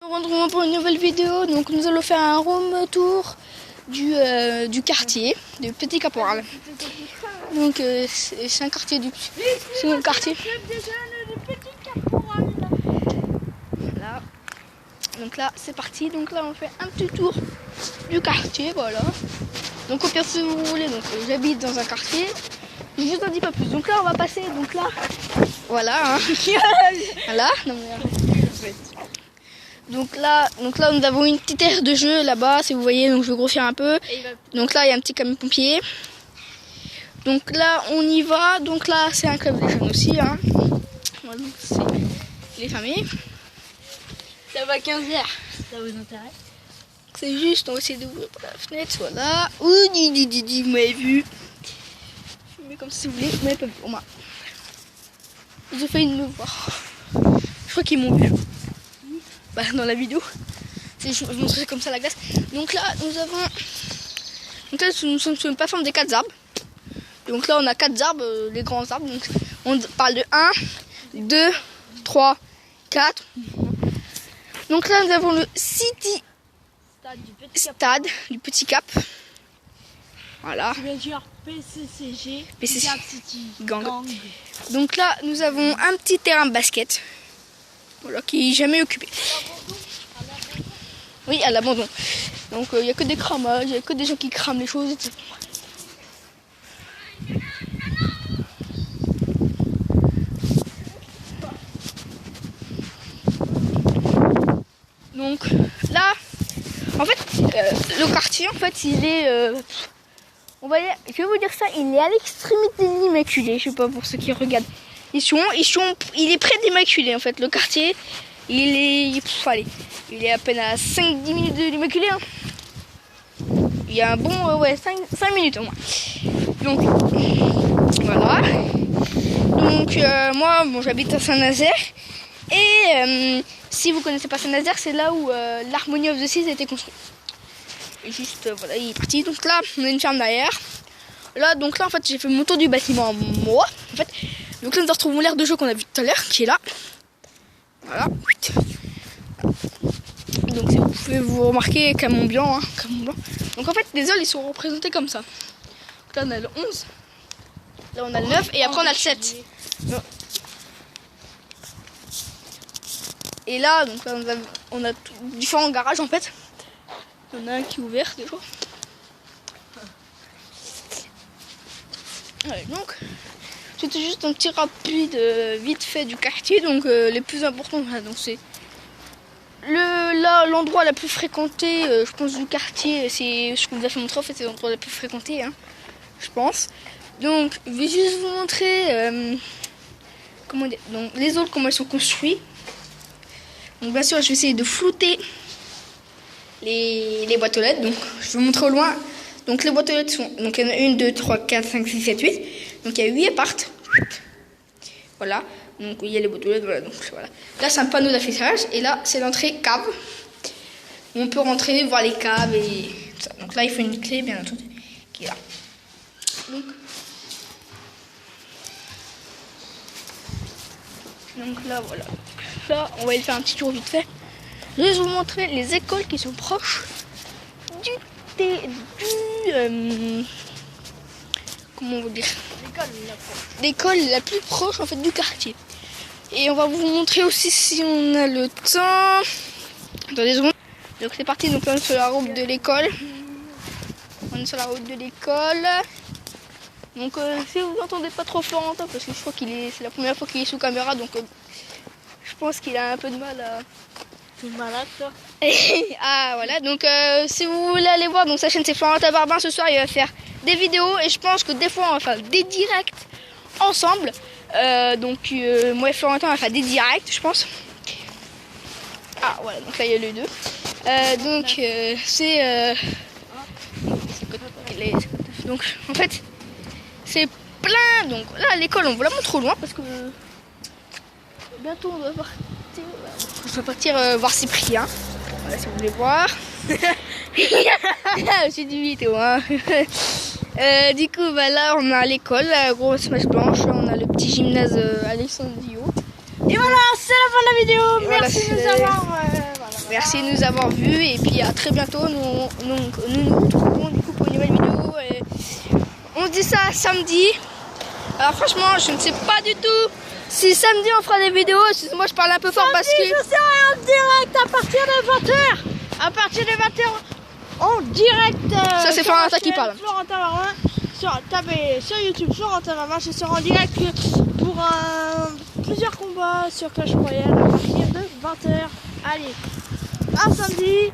Nous rentrons pour une nouvelle vidéo. Donc nous allons faire un room tour du quartier du Petit Caporal. Donc c'est un quartier c'est un quartier. Voilà. Donc là c'est parti. Donc là on fait un petit tour du quartier, voilà. Donc au pire si vous voulez, donc j'habite dans un quartier. Je vous en dis pas plus. Donc là on va passer. Donc là, voilà. Hein. Voilà. Non, mais... Donc là nous avons une petite aire de jeu là-bas, si vous voyez, donc je vais grossir un peu. Donc là il y a un petit camion pompier. Donc là on y va, donc là c'est un club des jeunes aussi. Hein. Voilà, donc c'est les familles. Ça va à 15h, ça vous intéresse? C'est juste, on va essayer d'ouvrir la fenêtre, voilà. Ouh, vous m'avez vu. Je mets comme si vous voulez, vous m'avez pas vu, au moins. Ils ont failli me voir. Je crois qu'ils m'ont vu. Bah, dans la vidéo, je montrerai comme ça la glace. Donc là, nous avons. Donc là, nous sommes sur une plateforme des 4 arbres. Donc là, on a 4 arbres, les grands arbres. Donc on parle de 1, 2, 3, 4. Donc là, nous avons le City Stade du Petit Cap. Voilà. Je vais dire PCCG, Cap City Gang. Donc là, nous avons un petit terrain de basket. Voilà, qui n'est jamais occupé. Oui, à l'abandon. Donc il n'y a que des cramages, il n'y a que des gens qui crament les choses, etc. Donc là, en fait, le quartier, en fait, il est... on va dire, je vais vous dire ça, il est à l'extrémité de l'Immaculée. Je sais pas pour ceux qui regardent. Il est près d'Immaculée, en fait, le quartier. Il est à peine à 5-10 minutes de l'Immaculée. Hein. Il y a un bon 5 minutes au moins. Donc voilà. Donc moi j'habite à Saint-Nazaire. Et si vous connaissez pas Saint-Nazaire, c'est là où l'Harmonie of the Seas a été construit. Et juste voilà, il est parti. Donc là, on a une ferme derrière. Là en fait j'ai fait mon tour du bâtiment moi. En fait. Donc là nous retrouvons l'aire de jeu qu'on a vu tout à l'heure, qui est là. Voilà. Donc vous pouvez vous remarquer Camon Blanc, hein, Camon Blanc. Donc en fait les zones ils sont représentés comme ça. Donc là on a le 11, là on a le 9 et après on a le 7. Donc, et là donc là on a différents garages en fait. Il y en a un qui est ouvert déjà. Ouais, donc c'était juste un petit rapide vite fait du quartier. Donc les plus importants donc c'est l'endroit la plus fréquenté, je pense, du quartier, c'est ce que vous avez montré, en fait, c'est l'endroit la plus fréquenté, hein, je pense. Donc, je vais juste vous montrer comment dire, donc, les autres, comment elles sont construites. Donc, bien sûr, je vais essayer de flouter les boîtes aux lettres. Donc, je vais vous montrer au loin. Donc, les boîtes aux lettres sont, donc, il y en a 1, 2, 3, 4, 5, 6, 7, 8. Donc, il y a 8 appartes. Voilà. Donc il y a les boîtes aux lettres, voilà, donc voilà. Là c'est un panneau d'affichage et là c'est l'entrée cave. On peut rentrer, voir les caves et tout ça. Donc là il faut une clé bien entendu qui est là. Donc là voilà. Là on va y faire un petit tour vite fait. Je vais vous montrer les écoles qui sont proches comment on va dire, l'école la plus proche en fait du quartier. Et on va vous montrer aussi si on a le temps. Attendez 2 secondes. Donc c'est parti, donc là on est sur la route de l'école. On est sur la route de l'école. Donc si vous n'entendez pas trop Florentin, parce que je crois c'est la première fois qu'il est sous caméra, donc je pense qu'il a un peu de mal à... T'es malade toi? Ah voilà, donc si vous voulez aller voir, donc sa chaîne c'est Florentin Barbin, ce soir il va faire des vidéos et je pense que des fois on va faire des directs ensemble. Donc moi et Florentin on va faire des directs je pense. Ah voilà, donc là il y a les deux. Donc c'est donc en fait c'est plein. Donc là l'école on vous la montre au loin parce que bientôt on va partir. Je vais partir voir Cyprien. Voilà si vous voulez voir. C'est du vidéo hein. Du coup bah là on a l'école, la grosse mèche blanche, on a le petit gymnase Alexandre Dio. Et voilà, c'est la fin de la vidéo. Et merci voilà, de nous avoir. Voilà. Merci de nous avoir vus et puis à très bientôt. Nous retrouvons du coup pour une nouvelle vidéo. Et on se dit ça samedi. Alors franchement, je ne sais pas du tout si samedi on fera des vidéos. Excusez-moi, je parle un peu fort parce que... Je serai en direct à partir de 20h. À partir de 20h, en direct. Ça, c'est Florentin qui parle. Florentin Marin. Tapez sur YouTube Florentin Marin. Je serai en direct pour plusieurs combats sur Clash Royale à partir de 20h. Allez, à samedi.